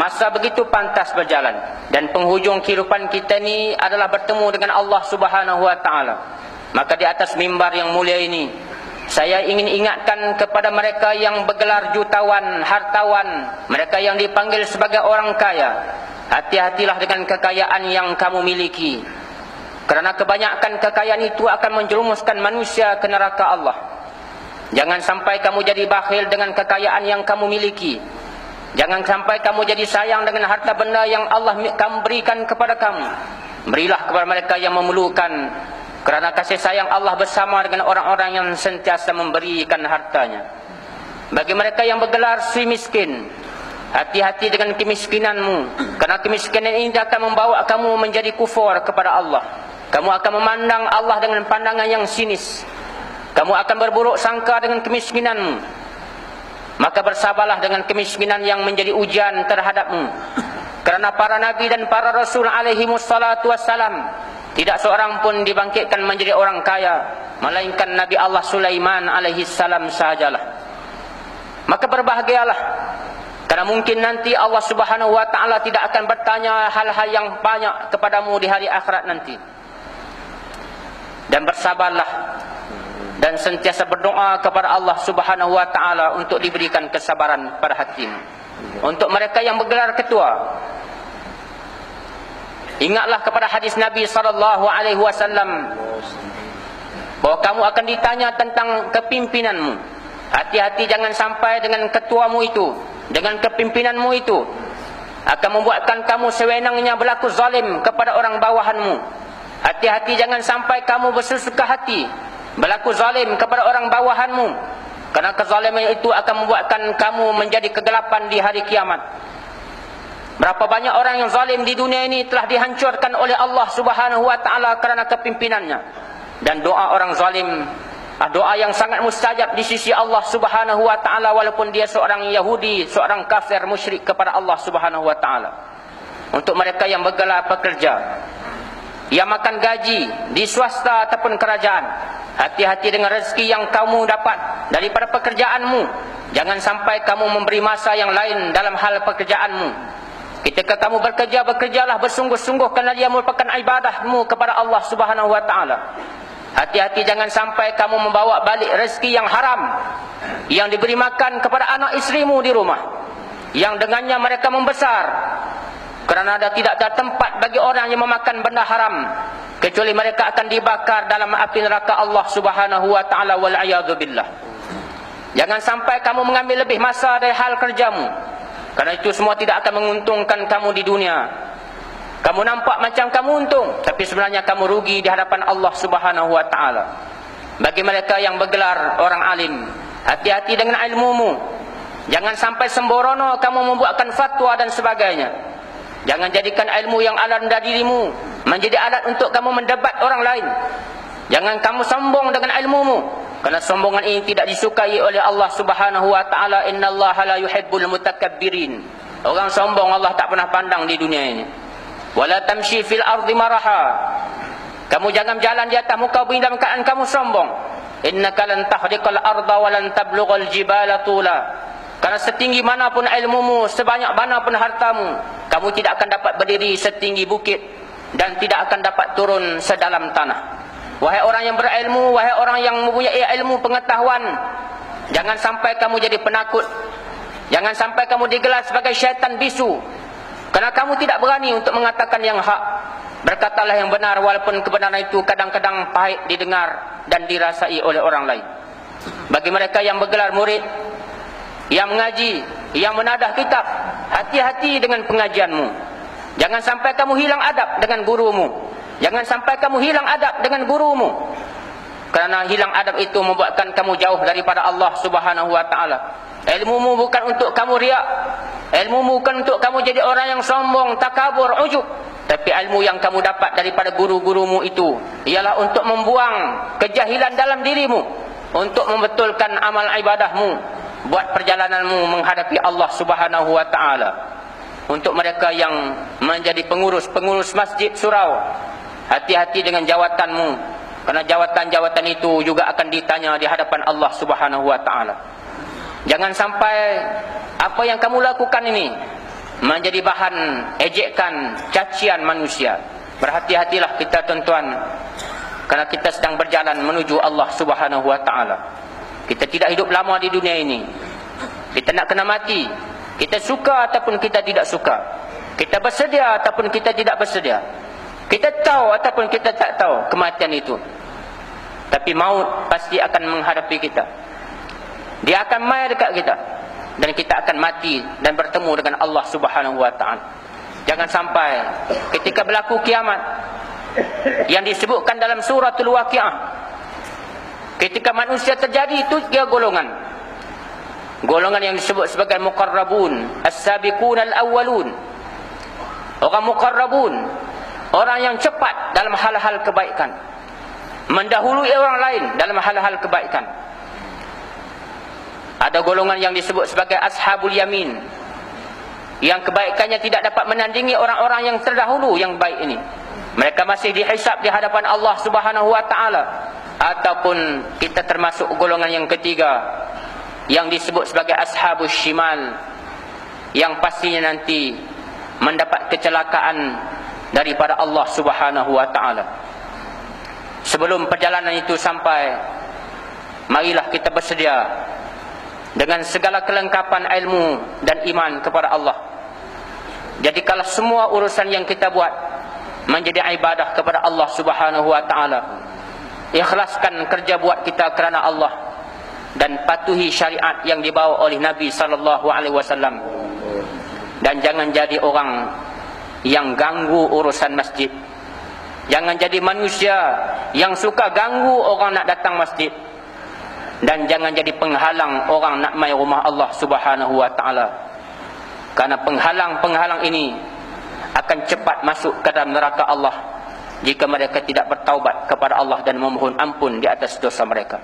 Masa begitu pantas berjalan, dan penghujung kehidupan kita ni adalah bertemu dengan Allah Subhanahu wa taala. Maka di atas mimbar yang mulia ini, saya ingin ingatkan kepada mereka yang bergelar jutawan, hartawan, mereka yang dipanggil sebagai orang kaya, hati-hatilah dengan kekayaan yang kamu miliki. Kerana kebanyakan kekayaan itu akan menjerumuskan manusia ke neraka Allah. Jangan sampai kamu jadi bakhil dengan kekayaan yang kamu miliki. Jangan sampai kamu jadi sayang dengan harta benda yang Allah kamu berikan kepada kamu. Berilah kepada mereka yang memerlukan, kerana kasih sayang Allah bersama dengan orang-orang yang sentiasa memberikan hartanya. Bagi mereka yang bergelar si miskin, hati-hati dengan kemiskinanmu, kerana kemiskinan ini akan membawa kamu menjadi kufur kepada Allah. Kamu akan memandang Allah dengan pandangan yang sinis. Kamu akan berburuk sangka dengan kemiskinanmu. Maka bersabarlah dengan kemiskinan yang menjadi ujian terhadapmu. Kerana para nabi dan para rasul alaihimussalatu wassalam, tidak seorang pun dibangkitkan menjadi orang kaya, melainkan Nabi Allah Sulaiman alaihissalam sahajalah. Maka berbahagialah, kerana mungkin nanti Allah Subhanahu wa taala tidak akan bertanya hal-hal yang banyak kepadamu di hari akhirat nanti. Dan bersabarlah, dan sentiasa berdoa kepada Allah Subhanahu wa taala untuk diberikan kesabaran pada hatimu. Untuk mereka yang bergelar ketua, ingatlah kepada hadis Nabi sallallahu alaihi wasallam bahawa kamu akan ditanya tentang kepimpinanmu. Hati-hati jangan sampai dengan ketuamu itu, dengan kepimpinanmu itu akan membuatkan kamu sewenangnya berlaku zalim kepada orang bawahanmu. Hati-hati jangan sampai kamu bersesuka hati berlaku zalim kepada orang bawahanmu, kerana kezaliman itu akan membuatkan kamu menjadi kegelapan di hari kiamat. Berapa banyak orang yang zalim di dunia ini telah dihancurkan oleh Allah Subhanahu wa taala kerana kepimpinannya. Dan doa orang zalim, doa yang sangat mustajab di sisi Allah Subhanahu wa taala, walaupun dia seorang Yahudi, seorang kafir musyrik kepada Allah Subhanahu wa taala. Untuk mereka yang bergelar pekerja, yang makan gaji di swasta ataupun kerajaan, hati-hati dengan rezeki yang kamu dapat daripada pekerjaanmu. Jangan sampai kamu memberi masa yang lain dalam hal pekerjaanmu. Ketika kamu bekerja, bekerjalah bersungguh-sungguh, kerana dia merupakan ibadahmu kepada Allah Subhanahu wa taala. Hati-hati jangan sampai kamu membawa balik rezeki yang haram yang diberi makan kepada anak isterimu di rumah, yang dengannya mereka membesar. Kerana tidak ada tempat bagi orang yang memakan benda haram, kecuali mereka akan dibakar dalam api neraka Allah Subhanahu wa taala, wal a'yadu billah. Jangan sampai kamu mengambil lebih masa dari hal kerjamu, kerana itu semua tidak akan menguntungkan kamu di dunia. Kamu nampak macam kamu untung, tapi sebenarnya kamu rugi di hadapan Allah Subhanahu wa taala. Bagi mereka yang bergelar orang alim, hati-hati dengan ilmumu. Jangan sampai sembrono kamu membuatkan fatwa dan sebagainya. Jangan jadikan ilmu yang ada dalam dirimu menjadi alat untuk kamu mendebat orang lain. Jangan kamu sombong dengan ilmumu, kerana sombongan ini tidak disukai oleh Allah Subhanahu wa taala. Innallaha la yuhibbul mutakabbirin. Orang sombong Allah tak pernah pandang di dunia ini. Wala tamshi fil ardi maraha. Kamu jangan jalan di atas muka bumi dalam keadaan kamu sombong. Innaka lan tahriqal arda wa lan tablughal jibala tula. Karena setinggi manapun ilmumu, sebanyak manapun hartamu, kamu tidak akan dapat berdiri setinggi bukit, dan tidak akan dapat turun sedalam tanah. Wahai orang yang berilmu, wahai orang yang mempunyai ilmu pengetahuan, jangan sampai kamu jadi penakut. Jangan sampai kamu digelar sebagai syaitan bisu, kerana kamu tidak berani untuk mengatakan yang hak. Berkatalah yang benar, walaupun kebenaran itu kadang-kadang pahit didengar dan dirasai oleh orang lain. Bagi mereka yang bergelar murid, yang mengaji, yang menadah kitab, hati-hati dengan pengajianmu. Jangan sampai kamu hilang adab dengan gurumu. Jangan sampai kamu hilang adab dengan gurumu. Kerana hilang adab itu membuatkan kamu jauh daripada Allah Subhanahu wa taala. Ilmumu bukan untuk kamu riak. Ilmumu bukan untuk kamu jadi orang yang sombong, takabur, ujub. Tapi ilmu yang kamu dapat daripada guru-gurumu itu ialah untuk membuang kejahilan dalam dirimu, untuk membetulkan amal ibadahmu, buat perjalananmu menghadapi Allah Subhanahu wa taala. Untuk mereka yang menjadi pengurus masjid surau, hati-hati dengan jawatanmu, kerana jawatan-jawatan itu juga akan ditanya di hadapan Allah Subhanahu wa taala. Jangan sampai apa yang kamu lakukan ini menjadi bahan ejekan, cacian manusia. Berhati-hatilah kita tuan-tuan, kerana kita sedang berjalan menuju Allah Subhanahu wa taala. Kita tidak hidup lama di dunia ini. Kita nak kena mati. Kita suka ataupun kita tidak suka. Kita bersedia ataupun kita tidak bersedia. Kita tahu ataupun kita tak tahu kematian itu. Tapi maut pasti akan menghadapi kita. Dia akan mai dekat kita. Dan kita akan mati dan bertemu dengan Allah Subhanahu wa taala. Jangan sampai ketika berlaku kiamat yang disebutkan dalam suratul Waqiah, ketika manusia terjadi itu 3 golongan. Golongan yang disebut sebagai muqarrabun, as-sabiqun al-awwalun. Orang muqarrabun, orang yang cepat dalam hal-hal kebaikan, mendahului orang lain dalam hal-hal kebaikan. Ada golongan yang disebut sebagai ashabul yamin, yang kebaikannya tidak dapat menandingi orang-orang yang terdahulu yang baik ini. Mereka masih dihisab di hadapan Allah Subhanahu wa taala. Ataupun kita termasuk golongan yang ketiga, yang disebut sebagai ashabus shimal, yang pastinya nanti mendapat kecelakaan daripada Allah Subhanahu wa taala. Sebelum perjalanan itu sampai, marilah kita bersedia dengan segala kelengkapan ilmu dan iman kepada Allah. Jadikanlah semua urusan yang kita buat menjadi ibadah kepada Allah Subhanahu wa taala. Ikhlaskan kerja buat kita kerana Allah dan patuhi syariat yang dibawa oleh Nabi sallallahu alaihi wasallam. Dan jangan jadi orang yang ganggu urusan masjid. Jangan jadi manusia yang suka ganggu orang nak datang masjid. Dan jangan jadi penghalang orang nak mai rumah Allah Subhanahu wa taala. Karena penghalang-penghalang ini akan cepat masuk ke dalam neraka Allah jika mereka tidak bertaubat kepada Allah dan memohon ampun di atas dosa mereka.